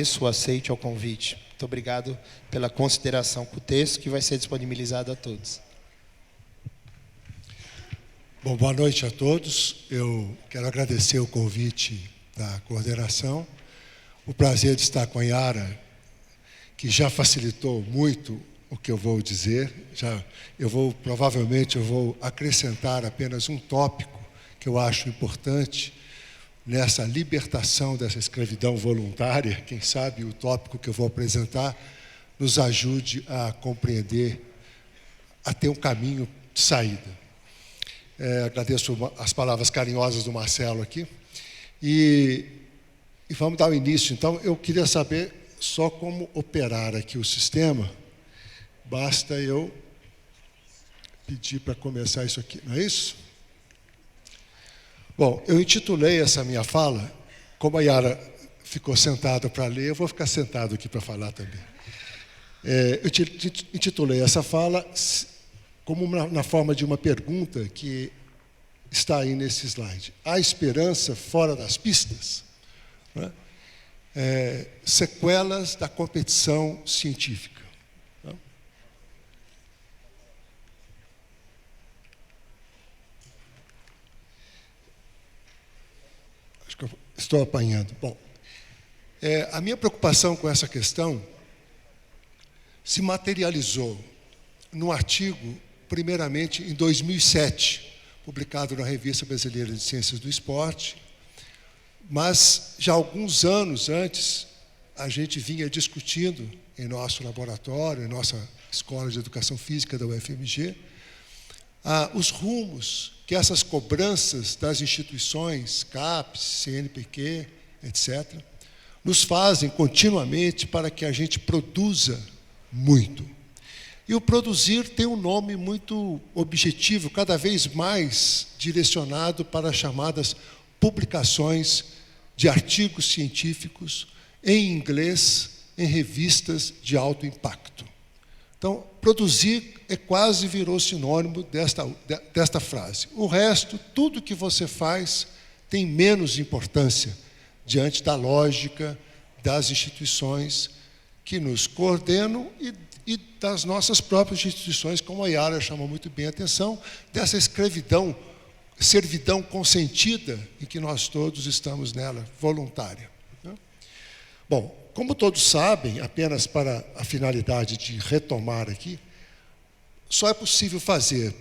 Agradeço, aceite ao convite. Muito obrigado pela consideração com o texto, que vai ser disponibilizado a todos. Bom, boa noite a todos. Eu quero agradecer o convite da coordenação. O prazer de estar com a Yara, que já facilitou muito o que eu vou dizer. Provavelmente eu vou acrescentar apenas um tópico que eu acho importante nessa libertação dessa escravidão voluntária. Quem sabe o tópico que eu vou apresentar nos ajude a compreender, a ter um caminho de saída. Agradeço as palavras carinhosas do Marcelo aqui. E vamos dar o início. Então, eu queria saber só como operar aqui o sistema. Basta eu pedir para começar isso aqui, não é isso? Bom, eu intitulei essa minha fala, como a Yara ficou sentada para ler, eu vou ficar sentado aqui para falar também. Eu intitulei essa fala como na forma de uma pergunta que está aí nesse slide. Há esperança fora das pistas? Né? Sequelas da competição científica. Né? Acho que eu estou apanhando. Bom, a minha preocupação com essa questão se materializou num artigo, primeiramente em 2007, publicado na Revista Brasileira de Ciências do Esporte, mas já alguns anos antes, a gente vinha discutindo em nosso laboratório, em nossa Escola de Educação Física da UFMG, os rumos que essas cobranças das instituições, CAPES, CNPq, etc., nos fazem continuamente para que a gente produza muito. E o produzir tem um nome muito objetivo, cada vez mais direcionado para as chamadas publicações de artigos científicos em inglês, em revistas de alto impacto. Então, produzir quase virou sinônimo desta frase. O resto, tudo que você faz, tem menos importância diante da lógica das instituições que nos coordenam e das nossas próprias instituições, como a Yara chamou muito bem a atenção, dessa servidão consentida em que nós todos estamos nela, voluntária. Bom, como todos sabem, apenas para a finalidade de retomar aqui, só é possível fazer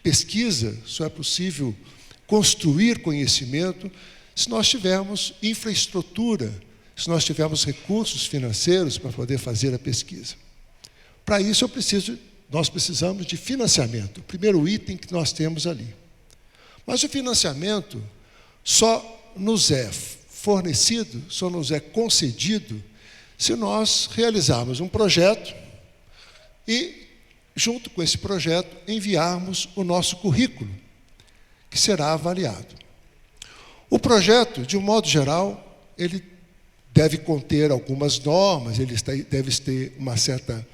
pesquisa, só é possível construir conhecimento se nós tivermos infraestrutura, se nós tivermos recursos financeiros para poder fazer a pesquisa. Para isso, nós precisamos de financiamento, o primeiro item que nós temos ali. Mas o financiamento só nos é fornecido, só nos é concedido, se nós realizarmos um projeto e, junto com esse projeto, enviarmos o nosso currículo, que será avaliado. O projeto, de um modo geral, ele deve conter algumas normas, ele deve ter uma certa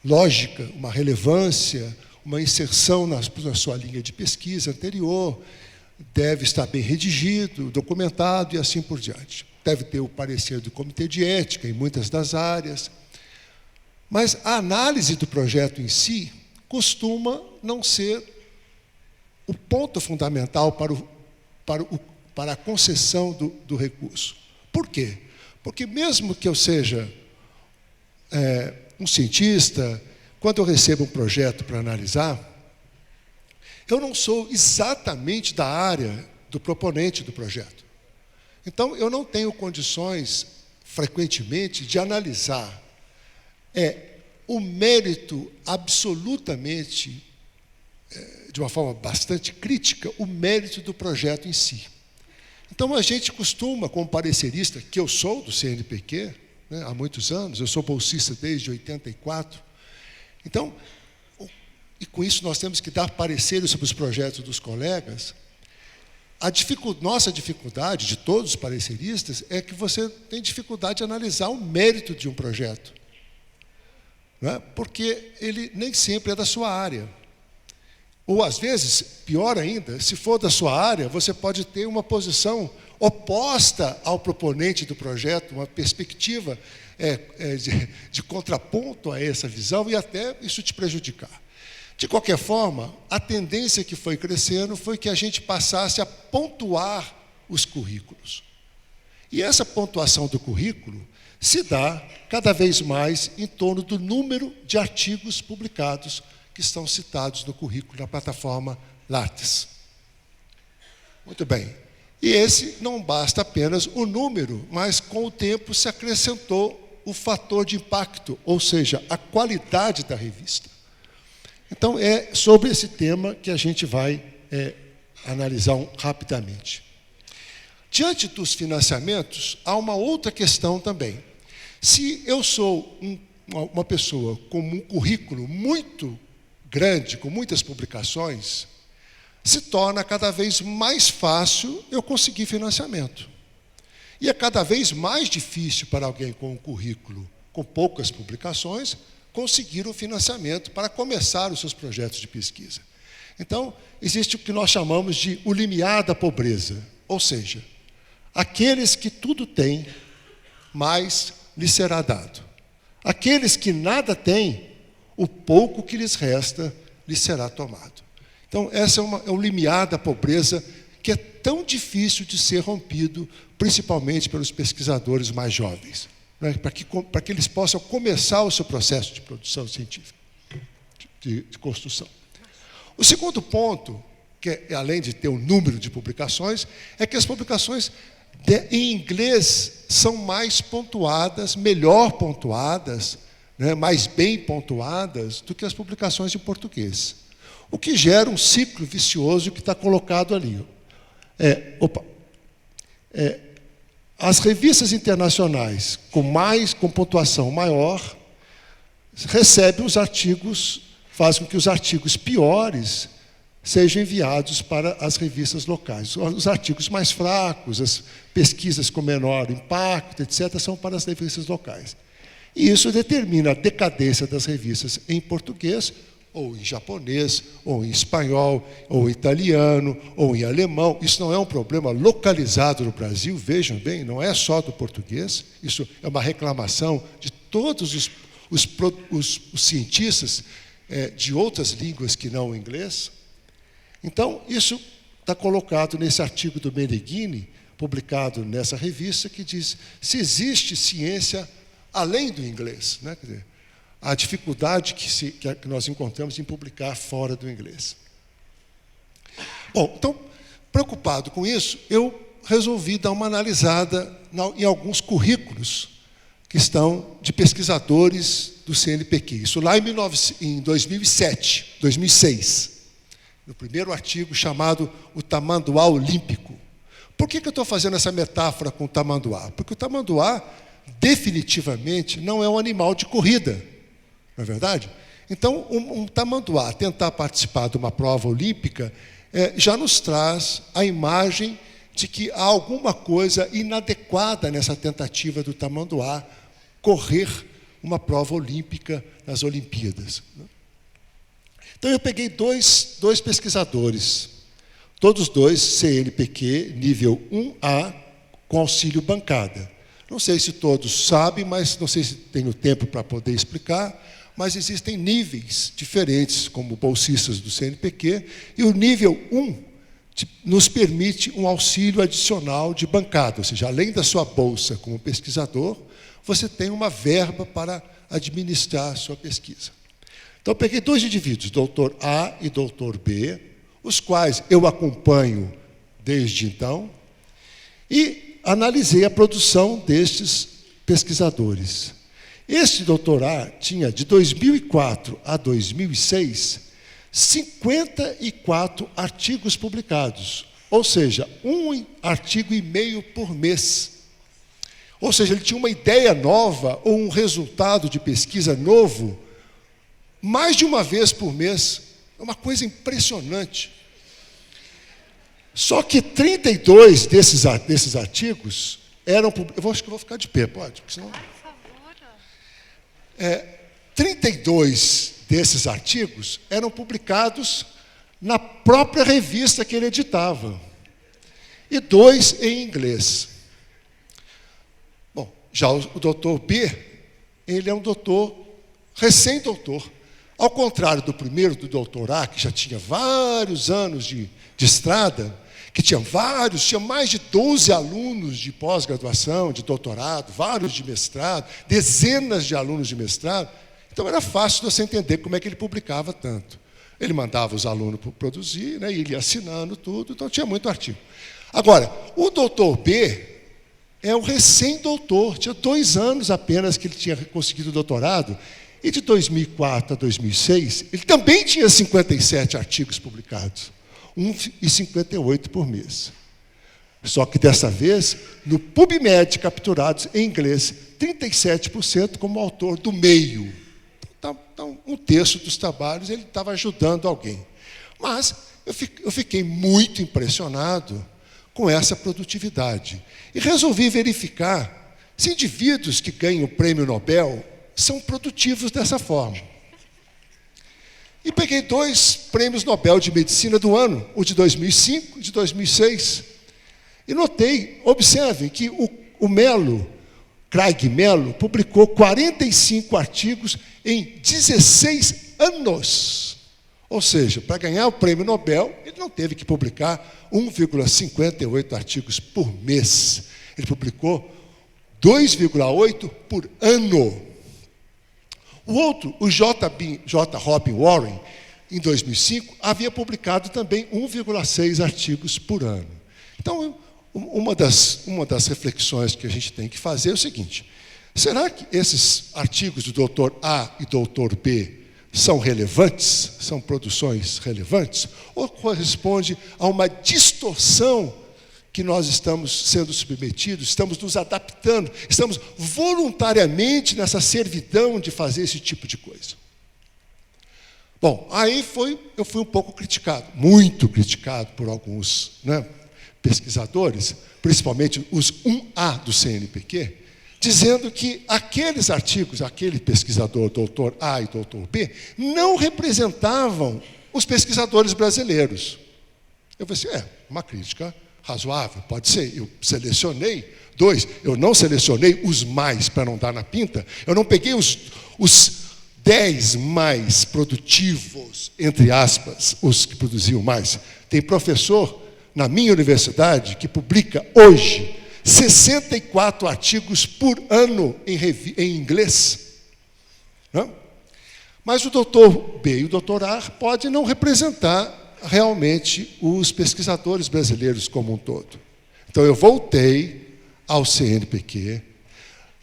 lógica, uma relevância, uma inserção na sua linha de pesquisa anterior, deve estar bem redigido, documentado e assim por diante. Deve ter o parecer do Comitê de Ética em muitas das áreas. Mas a análise do projeto em si costuma não ser o ponto fundamental para a concessão do recurso. Por quê? Porque mesmo que eu seja um cientista, quando eu recebo um projeto para analisar, eu não sou exatamente da área do proponente do projeto. Então, eu não tenho condições, frequentemente, de analisar o mérito absolutamente, de uma forma bastante crítica, o mérito do projeto em si. Então, a gente costuma, como parecerista, que eu sou do CNPq, né, há muitos anos, eu sou bolsista desde 84. Então, e com isso nós temos que dar pareceres sobre os projetos dos colegas. Nossa dificuldade, de todos os pareceristas, é que você tem dificuldade de analisar o mérito de um projeto. Né? Porque ele nem sempre é da sua área. Ou, às vezes, pior ainda, se for da sua área, você pode ter uma posição oposta ao proponente do projeto, uma perspectiva de contraponto a essa visão e até isso te prejudicar. De qualquer forma, a tendência que foi crescendo foi que a gente passasse a pontuar os currículos. E essa pontuação do currículo se dá cada vez mais em torno do número de artigos publicados que estão citados no currículo na plataforma Lattes. Muito bem. E esse não basta apenas o número, mas com o tempo se acrescentou o fator de impacto, ou seja, a qualidade da revista. Então, é sobre esse tema que a gente vai analisar rapidamente. Diante dos financiamentos, há uma outra questão também. Se eu sou uma pessoa com um currículo muito grande, com muitas publicações, se torna cada vez mais fácil eu conseguir financiamento. E é cada vez mais difícil para alguém com um currículo com poucas publicações conseguir um financiamento para começar os seus projetos de pesquisa. Então, existe o que nós chamamos de o limiar da pobreza, ou seja, aqueles que tudo têm, mais lhes será dado. Aqueles que nada têm, o pouco que lhes resta lhes será tomado. Então, esse é o limiar da pobreza que é tão difícil de ser rompido, principalmente pelos pesquisadores mais jovens, né, para que eles possam começar o seu processo de produção científica, de construção. O segundo ponto, que além de ter o número de publicações, é que as publicações em inglês são mais pontuadas, melhor pontuadas, né, mais bem pontuadas do que as publicações em português. O que gera um ciclo vicioso que está colocado ali. As revistas internacionais com pontuação maior recebem os artigos, fazem com que os artigos piores sejam enviados para as revistas locais. Os artigos mais fracos, as pesquisas com menor impacto, etc., são para as revistas locais. E isso determina a decadência das revistas em português, ou em japonês, ou em espanhol, ou em italiano, ou em alemão. Isso não é um problema localizado no Brasil, vejam bem, não é só do português. Isso é uma reclamação de todos os cientistas de outras línguas que não o inglês. Então, isso está colocado nesse artigo do Meneghini, publicado nessa revista, que diz se existe ciência além do inglês, né? Quer dizer, a dificuldade que nós encontramos em publicar fora do inglês. Bom, então, preocupado com isso, eu resolvi dar uma analisada em alguns currículos que estão de pesquisadores do CNPq. Isso lá em 2006, no primeiro artigo chamado O Tamanduá Olímpico. Por que eu estou fazendo essa metáfora com o tamanduá? Porque o tamanduá, definitivamente, não é um animal de corrida, não é verdade? Então, um tamanduá tentar participar de uma prova olímpica já nos traz a imagem de que há alguma coisa inadequada nessa tentativa do tamanduá correr uma prova olímpica nas Olimpíadas. Então, eu peguei dois pesquisadores, todos dois CNPq, nível 1A, com auxílio bancada. Não sei se todos sabem, mas não sei se tenho tempo para poder explicar, mas existem níveis diferentes, como bolsistas do CNPq, e o nível 1 nos permite um auxílio adicional de bancada, ou seja, além da sua bolsa como pesquisador, você tem uma verba para administrar a sua pesquisa. Então, eu peguei dois indivíduos, doutor A e doutor B, os quais eu acompanho desde então, e analisei a produção destes pesquisadores. Este doutor A tinha, de 2004 a 2006, 54 artigos publicados, ou seja, um artigo e meio por mês. Ou seja, ele tinha uma ideia nova ou um resultado de pesquisa novo mais de uma vez por mês. É uma coisa impressionante. Só que 32 desses artigos eram... acho que eu vou ficar de pé, pode? Porque senão... 32 desses artigos eram publicados na própria revista que ele editava. e 2 em inglês. Bom, já o doutor B, ele é um doutor, recém-doutor. Ao contrário do primeiro, do doutor A, que já tinha vários anos de estrada, que tinha mais de 12 alunos de pós-graduação, de doutorado, vários de mestrado, dezenas de alunos de mestrado. Então era fácil de você entender como é que ele publicava tanto. Ele mandava os alunos produzir, né, e ele ia assinando tudo, então tinha muito artigo. Agora, o doutor B é o recém-doutor, tinha 2 anos apenas que ele tinha conseguido o doutorado, e de 2004 a 2006, ele também tinha 57 artigos publicados, 1,58 por mês. Só que dessa vez, no PubMed capturados em inglês, 37% como autor do meio. Então, um terço dos trabalhos ele estava ajudando alguém. Mas eu fiquei muito impressionado com essa produtividade. E resolvi verificar se indivíduos que ganham o prêmio Nobel são produtivos dessa forma. E peguei 2 prêmios Nobel de Medicina do ano, o de 2005 e de 2006. E notei, observem, que o Mello, Craig Mello, publicou 45 artigos em 16 anos. Ou seja, para ganhar o prêmio Nobel, ele não teve que publicar 1,58 artigos por mês. Ele publicou 2,8 por ano. O outro, o J. Robin Warren, em 2005, havia publicado também 1,6 artigos por ano. Então, uma das reflexões que a gente tem que fazer é o seguinte: será que esses artigos do doutor A e doutor B são relevantes? São produções relevantes? Ou corresponde a uma distorção que nós estamos sendo submetidos, estamos nos adaptando, estamos voluntariamente nessa servidão de fazer esse tipo de coisa? Bom, aí eu fui um pouco criticado, muito criticado por alguns, né, pesquisadores, principalmente os 1A do CNPq, dizendo que aqueles artigos, aquele pesquisador, doutor A e doutor B, não representavam os pesquisadores brasileiros. Eu falei assim, uma crítica razoável, pode ser. Eu selecionei 2, eu não selecionei os mais para não dar na pinta, eu não peguei os 10 mais produtivos, entre aspas, os que produziam mais. Tem professor na minha universidade que publica hoje 64 artigos por ano em inglês. Não? Mas o doutor B e o doutor A podem não representar realmente os pesquisadores brasileiros como um todo. Então eu voltei ao CNPq,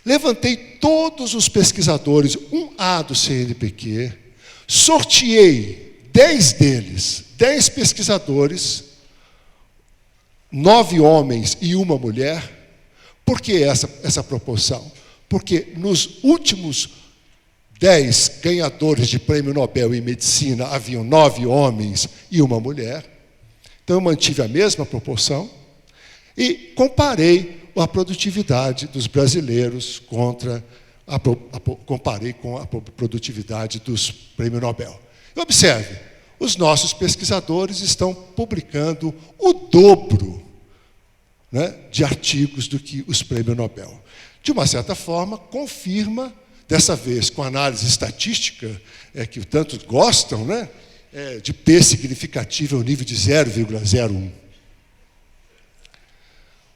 levantei todos os pesquisadores 1A do CNPq, sorteei 10 deles, 10 pesquisadores, 9 homens e 1 mulher. Por que essa proporção? Porque nos últimos 10 ganhadores de prêmio Nobel em medicina haviam 9 homens e 1 mulher. Então eu mantive a mesma proporção e comparei a produtividade dos brasileiros comparei com a produtividade dos prêmios Nobel. E observe, os nossos pesquisadores estão publicando o dobro, né, de artigos do que os prêmios Nobel. De uma certa forma, confirma, dessa vez com análise estatística, que tantos gostam, né, de P significativo ao nível de 0,01.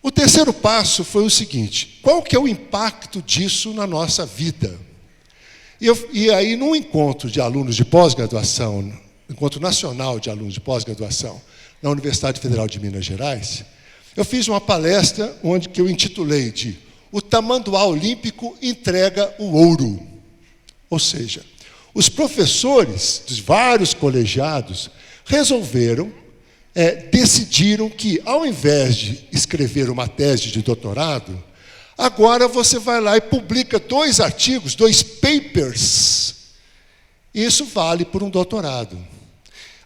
O terceiro passo foi o seguinte: qual que é o impacto disso na nossa vida? E aí, num encontro de alunos de pós-graduação, Encontro Nacional de Alunos de Pós-Graduação, na Universidade Federal de Minas Gerais, eu fiz uma palestra que eu intitulei de "O Tamanduá Olímpico entrega o ouro". Ou seja, os professores dos vários colegiados decidiram que, ao invés de escrever uma tese de doutorado, agora você vai lá e publica 2 artigos, 2 papers. Isso vale por um doutorado.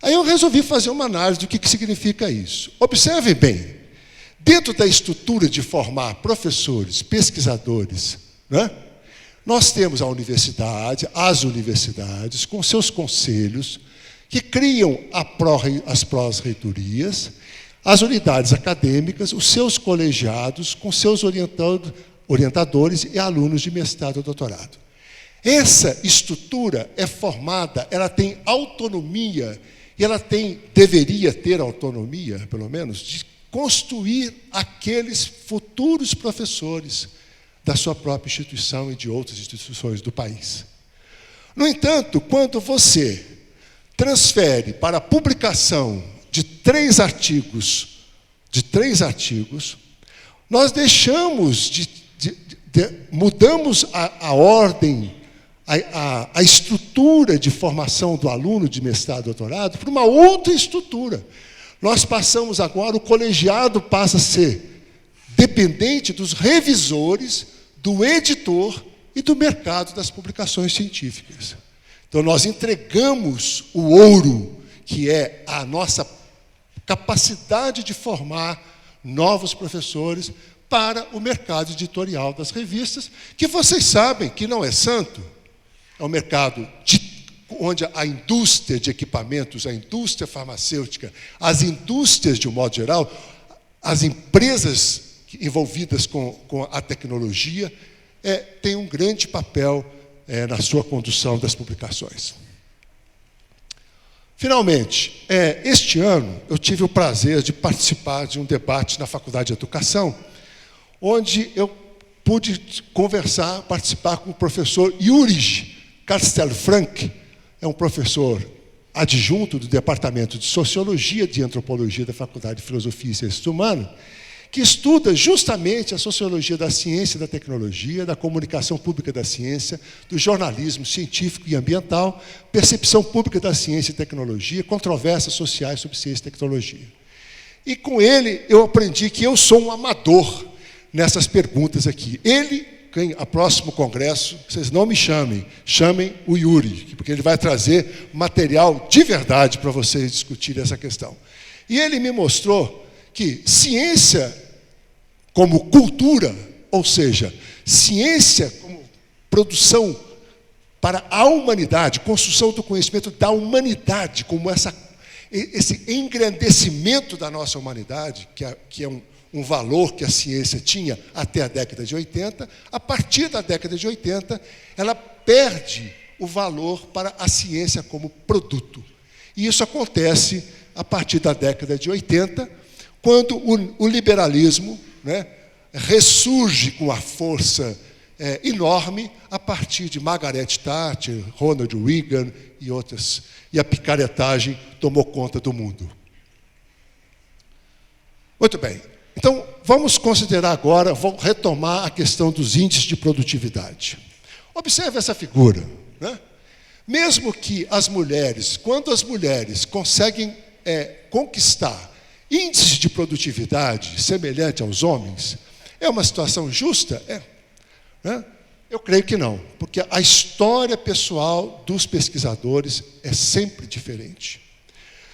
Aí eu resolvi fazer uma análise do que significa isso. Observem bem, dentro da estrutura de formar professores, pesquisadores, né, nós temos as universidades, com seus conselhos, que criam as pró-reitorias, as unidades acadêmicas, os seus colegiados, com seus orientadores e alunos de mestrado e doutorado. Essa estrutura é formada, ela tem autonomia, e ela deveria ter autonomia, pelo menos, de construir aqueles futuros professores da sua própria instituição e de outras instituições do país. No entanto, quando você transfere para a publicação de 3 artigos, nós deixamos mudamos a ordem, a estrutura de formação do aluno de mestrado e doutorado para uma outra estrutura. Nós passamos agora, o colegiado passa a ser dependente dos revisores, do editor e do mercado das publicações científicas. Então, nós entregamos o ouro, que é a nossa capacidade de formar novos professores para o mercado editorial das revistas, que vocês sabem que não é santo. É um mercado onde a indústria de equipamentos, a indústria farmacêutica, as indústrias, de um modo geral, as empresas envolvidas com a tecnologia, têm um grande papel na sua condução das publicações. Finalmente, este ano, eu tive o prazer de participar de um debate na Faculdade de Educação, onde eu pude participar com o professor Yuri Castelfranc, é um professor adjunto do Departamento de Sociologia e Antropologia da Faculdade de Filosofia e Ciências Humanas, que estuda justamente a sociologia da ciência e da tecnologia, da comunicação pública da ciência, do jornalismo científico e ambiental, percepção pública da ciência e tecnologia, controvérsias sociais sobre ciência e tecnologia. E com ele eu aprendi que eu sou um amador nessas perguntas aqui. A próximo congresso, vocês não me chamem o Yuri, porque ele vai trazer material de verdade para vocês discutirem essa questão. E ele me mostrou que ciência como cultura, ou seja, ciência como produção para a humanidade, construção do conhecimento da humanidade, como esse engrandecimento da nossa humanidade, que é um valor que a ciência tinha até a década de 80, a partir da década de 80, ela perde o valor para a ciência como produto. E isso acontece a partir da década de 80, quando o liberalismo, ressurge com a força enorme a partir de Margaret Thatcher, Ronald Reagan e outras, e a picaretagem tomou conta do mundo. Muito bem. Então, vamos considerar agora, vamos retomar a questão dos índices de produtividade. Observe essa figura. Mesmo que as mulheres, quando as mulheres conseguem conquistar índices de produtividade semelhante aos homens, é uma situação justa? Eu creio que não, porque a história pessoal dos pesquisadores é sempre diferente.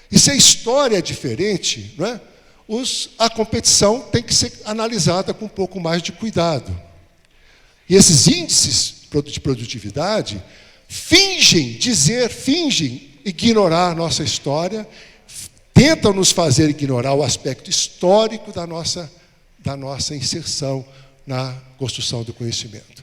E se a história é diferente, a competição tem que ser analisada com um pouco mais de cuidado. E esses índices de produtividade fingem ignorar a nossa história, tentam nos fazer ignorar o aspecto histórico da nossa inserção na construção do conhecimento.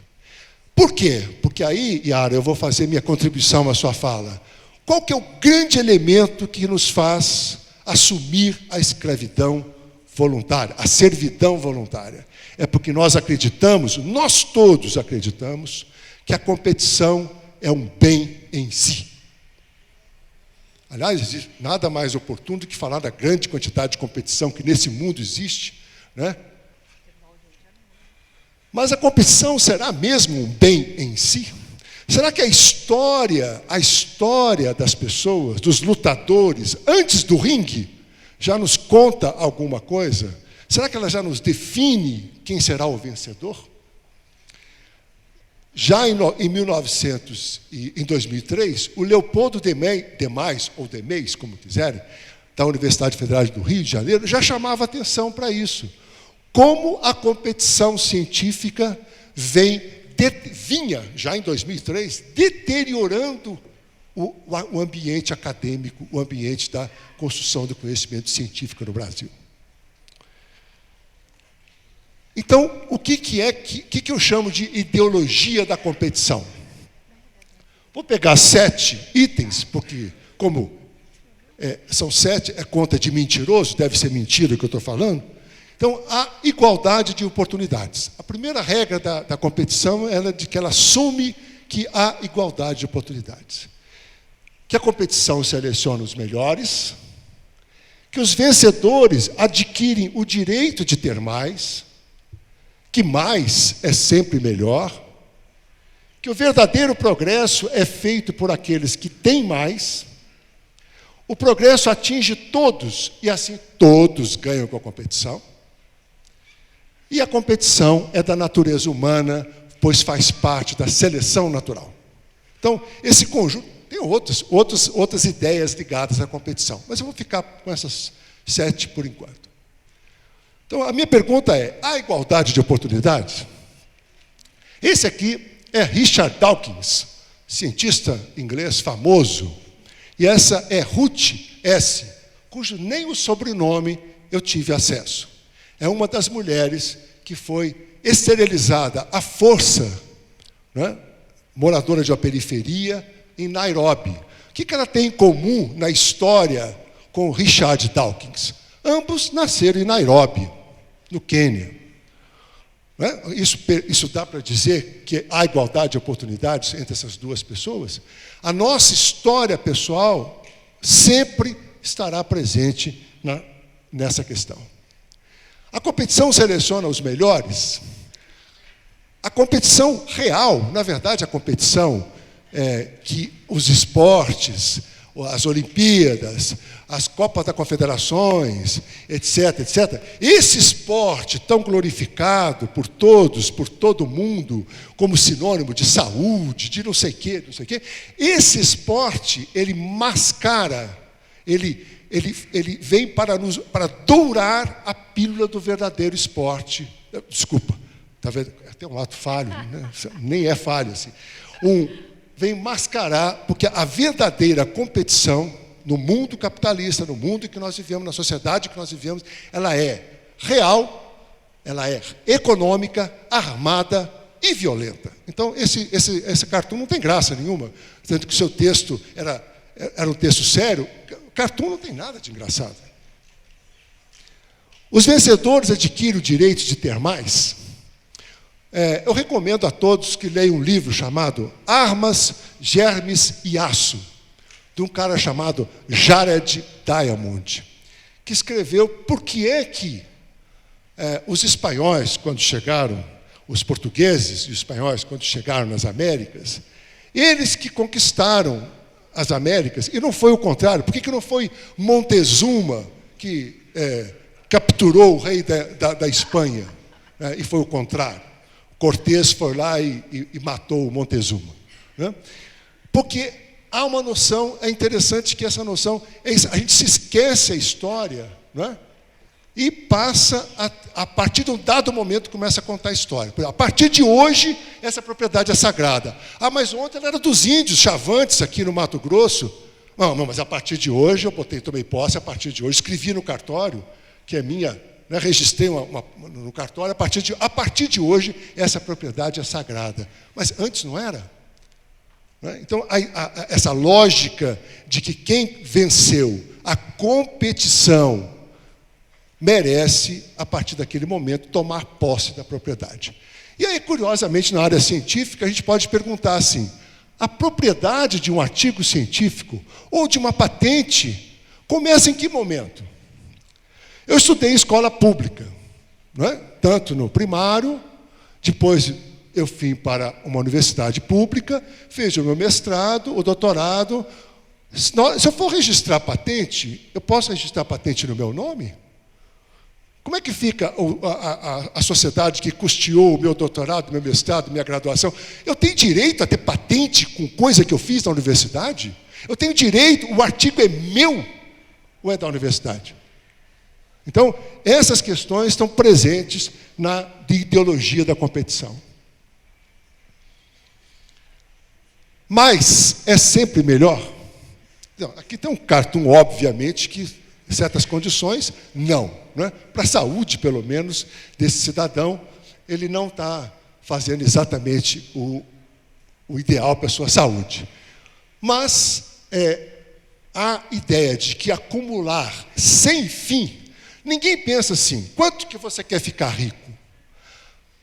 Por quê? Porque aí, Yara, eu vou fazer minha contribuição à sua fala. Qual que é o grande elemento que nos faz assumir a escravidão voluntária, a servidão voluntária? É porque nós todos acreditamos, que a competição é um bem em si. Aliás, existe nada mais oportuno do que falar da grande quantidade de competição que nesse mundo existe, Mas a competição será mesmo um bem em si? Será que a história das pessoas, dos lutadores, antes do ringue, já nos conta alguma coisa? Será que ela já nos define quem será o vencedor? Já em 2003, o Leopoldo Demais, ou Demeis, como quiserem, da Universidade Federal do Rio de Janeiro, já chamava atenção para isso. Como a competição científica vinha, já em 2003, deteriorando o ambiente acadêmico, o ambiente da construção do conhecimento científico no Brasil. Então, o que eu chamo de ideologia da competição? Vou pegar 7 itens, porque como são 7, é conta de mentiroso, deve ser mentira o que eu estou falando. Então, a igualdade de oportunidades. A primeira regra da competição é de que ela assume que há igualdade de oportunidades. Que a competição seleciona os melhores, que os vencedores adquirem o direito de ter mais, que mais é sempre melhor, que o verdadeiro progresso é feito por aqueles que têm mais, o progresso atinge todos, e assim todos ganham com a competição, e a competição é da natureza humana, pois faz parte da seleção natural. Então, esse conjunto, tem outras ideias ligadas à competição, mas eu vou ficar com essas 7 por enquanto. Então, a minha pergunta é, há igualdade de oportunidades? Esse aqui é Richard Dawkins, cientista inglês famoso, e essa é Ruth S., cujo nem o sobrenome eu tive acesso. É uma das mulheres que foi esterilizada à força, né, moradora de uma periferia, em Nairobi. O que ela tem em comum na história com Richard Dawkins? Ambos nasceram em Nairobi, no Quênia. Isso dá para dizer que há igualdade de oportunidades entre essas duas pessoas? A nossa história pessoal sempre estará presente nessa questão. A competição seleciona os melhores. A competição real, na verdade, a competição que os esportes, as Olimpíadas, as Copas das Confederações, etc., etc., esse esporte tão glorificado por todos, por todo mundo, como sinônimo de saúde, de não sei o quê, esse esporte, ele mascara, ele vem para dourar a pílula do verdadeiro esporte. Desculpa, tá vendo? É até um ato falho, né? Nem é falho assim. Vem mascarar, porque a verdadeira competição no mundo capitalista, no mundo que nós vivemos, na sociedade que nós vivemos, ela é real, ela é econômica, armada e violenta. Então, esse cartoon não tem graça nenhuma, tanto que o seu texto era um texto sério. Cartoon não tem nada de engraçado. Os vencedores adquirem o direito de ter mais. Eu recomendo a todos que leiam um livro chamado Armas, Germes e Aço, de um cara chamado Jared Diamond, que escreveu por que é que os espanhóis, quando chegaram, os portugueses e os espanhóis, quando chegaram nas Américas, eles que conquistaram as Américas, e não foi o contrário. Por que não foi Montezuma que capturou o rei da Espanha, e foi o contrário? Cortés foi lá e matou o Montezuma, né? Porque há uma noção, é interessante que essa noção, a gente se esquece a história, né? E passa, a partir de um dado momento, começa a contar a história. A partir de hoje, essa propriedade é sagrada. Mas ontem ela era dos índios, chavantes, aqui no Mato Grosso. Não, mas a partir de hoje, tomei posse, a partir de hoje, escrevi no cartório, que é minha, né, registrei no cartório, a partir de hoje, essa propriedade é sagrada. Mas antes não era. Né? Então, essa lógica de que quem venceu a competição merece, a partir daquele momento, tomar posse da propriedade. E aí, curiosamente, na área científica, a gente pode perguntar assim, a propriedade de um artigo científico ou de uma patente começa em que momento? Eu estudei em escola pública, né? Tanto no primário, depois eu fui para uma universidade pública, fiz o meu mestrado, o doutorado. Se eu for registrar patente, eu posso registrar patente no meu nome? Como é que fica a sociedade que custeou o meu doutorado, meu mestrado, minha graduação? Eu tenho direito a ter patente com coisa que eu fiz na universidade? Eu tenho direito, o artigo é meu ou é da universidade? Então, essas questões estão presentes na ideologia da competição. Mas é sempre melhor? Não, aqui tem um cartoon, obviamente, que certas condições, não. Para a saúde, pelo menos, desse cidadão, ele não está fazendo exatamente o ideal para a sua saúde. Mas a ideia de que acumular sem fim, ninguém pensa assim, quanto que você quer ficar rico?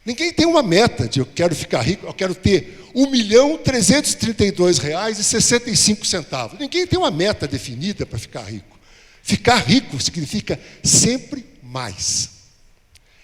Ninguém tem uma meta de eu quero ficar rico, eu quero ter R$1.332,65. Ninguém tem uma meta definida para ficar rico. Ficar rico significa sempre mais.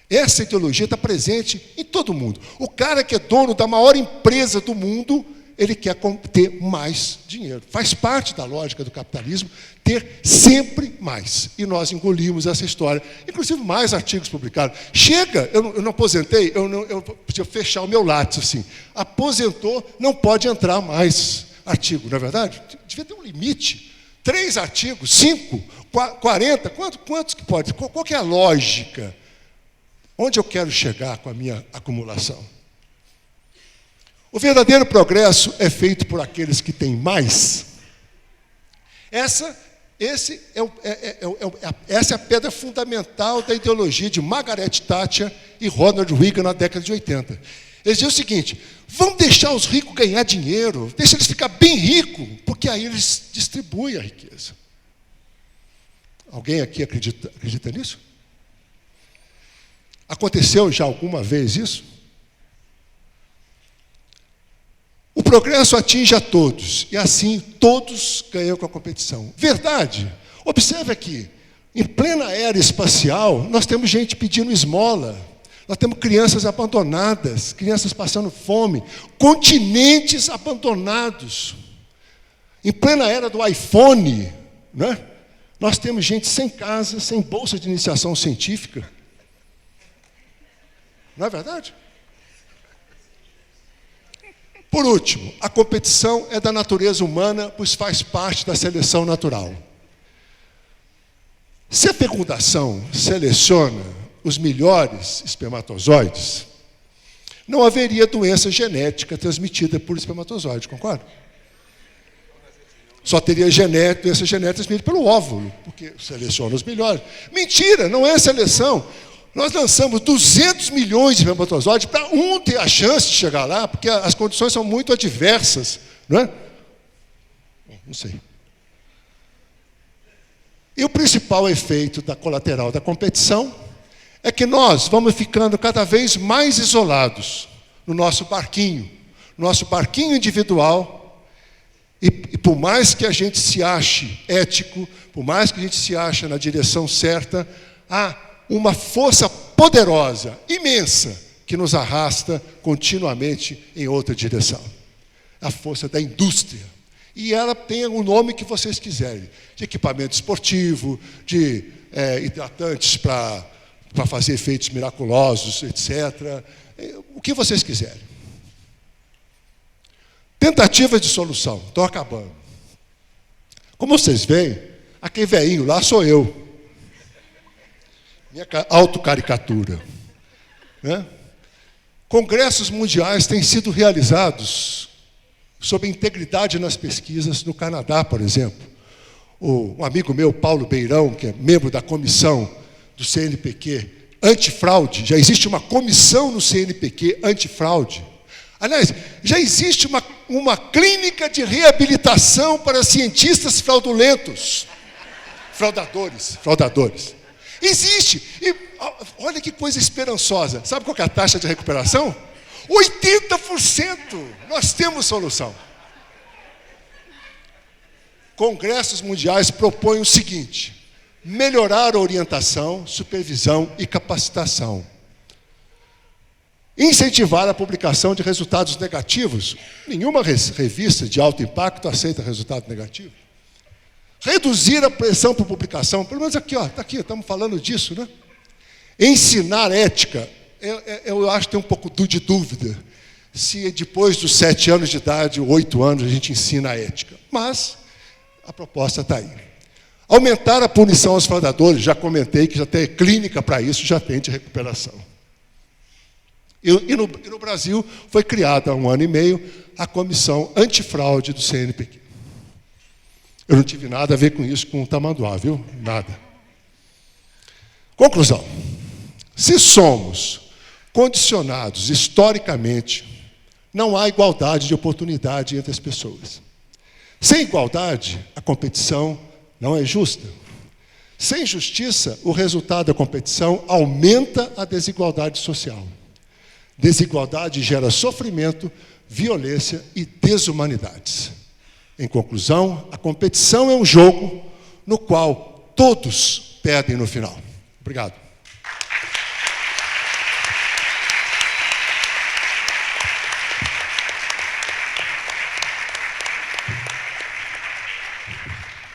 Essa ideologia está presente em todo mundo. O cara que é dono da maior empresa do mundo, ele quer ter mais dinheiro. Faz parte da lógica do capitalismo ter sempre mais. E nós engolimos essa história. Inclusive, mais artigos publicados. Chega, eu não aposentei, eu podia fechar o meu látice assim. Aposentou, não pode entrar mais artigo, não é verdade? Devia ter um limite. 3 artigos, 5, 40, quantos que pode? Qual que é a lógica? Onde eu quero chegar com a minha acumulação? O verdadeiro progresso é feito por aqueles que têm mais. Essa é a pedra fundamental da ideologia de Margaret Thatcher e Ronald Reagan na década de 80. Eles diziam o seguinte: vamos deixar os ricos ganhar dinheiro, deixa eles ficar bem ricos, porque aí eles distribuem a riqueza. Alguém aqui acredita nisso? Aconteceu já alguma vez isso? O progresso atinge a todos, e assim todos ganham com a competição. Verdade. Observe aqui, em plena era espacial, nós temos gente pedindo esmola, nós temos crianças abandonadas, crianças passando fome, continentes abandonados. Em plena era do iPhone, nós temos gente sem casa, sem bolsa de iniciação científica. Não é verdade? Por último, a competição é da natureza humana, pois faz parte da seleção natural. Se a fecundação seleciona os melhores espermatozoides, não haveria doença genética transmitida por espermatozoide, concorda? Só teria doença genética transmitida pelo óvulo, porque seleciona os melhores. Mentira, não é seleção. Nós lançamos 200 milhões de espermatozoides para um ter a chance de chegar lá, porque as condições são muito adversas, não é? Não sei. E o principal efeito da colateral da competição é que nós vamos ficando cada vez mais isolados no nosso barquinho individual, e por mais que a gente se ache ético, por mais que a gente se ache na direção certa, há uma força poderosa, imensa, que nos arrasta continuamente em outra direção. A força da indústria. E ela tem o nome que vocês quiserem. De equipamento esportivo, de hidratantes para fazer efeitos miraculosos, etc. O que vocês quiserem. Tentativas de solução. Estou acabando. Como vocês veem, aquele velhinho lá sou eu. Minha autocaricatura. Congressos mundiais têm sido realizados sob integridade nas pesquisas no Canadá, por exemplo. Um amigo meu, Paulo Beirão, que é membro da comissão do CNPq antifraude, já existe uma comissão no CNPq antifraude. Aliás, já existe uma clínica de reabilitação para cientistas fraudulentos. Fraudadores. Existe. E olha que coisa esperançosa. Sabe qual que é a taxa de recuperação? 80%. Nós temos solução. Congressos mundiais propõem o seguinte: melhorar a orientação, supervisão e capacitação. Incentivar a publicação de resultados negativos. Nenhuma revista de alto impacto aceita resultado negativo. Reduzir a pressão por publicação, pelo menos aqui, está aqui, estamos falando disso, né? Ensinar ética, eu acho que tem um pouco de dúvida se depois dos 7 anos de idade, 8 anos, a gente ensina a ética. Mas a proposta está aí. Aumentar a punição aos fraudadores, já comentei que já tem clínica para isso, já tem de recuperação. E no Brasil foi criada há 1 ano e meio a comissão antifraude do CNPq. Eu não tive nada a ver com isso com o Tamanduá, viu? Nada. Conclusão. Se somos condicionados historicamente, não há igualdade de oportunidade entre as pessoas. Sem igualdade, a competição não é justa. Sem justiça, o resultado da competição aumenta a desigualdade social. Desigualdade gera sofrimento, violência e desumanidades. Em conclusão, a competição é um jogo no qual todos perdem no final. Obrigado.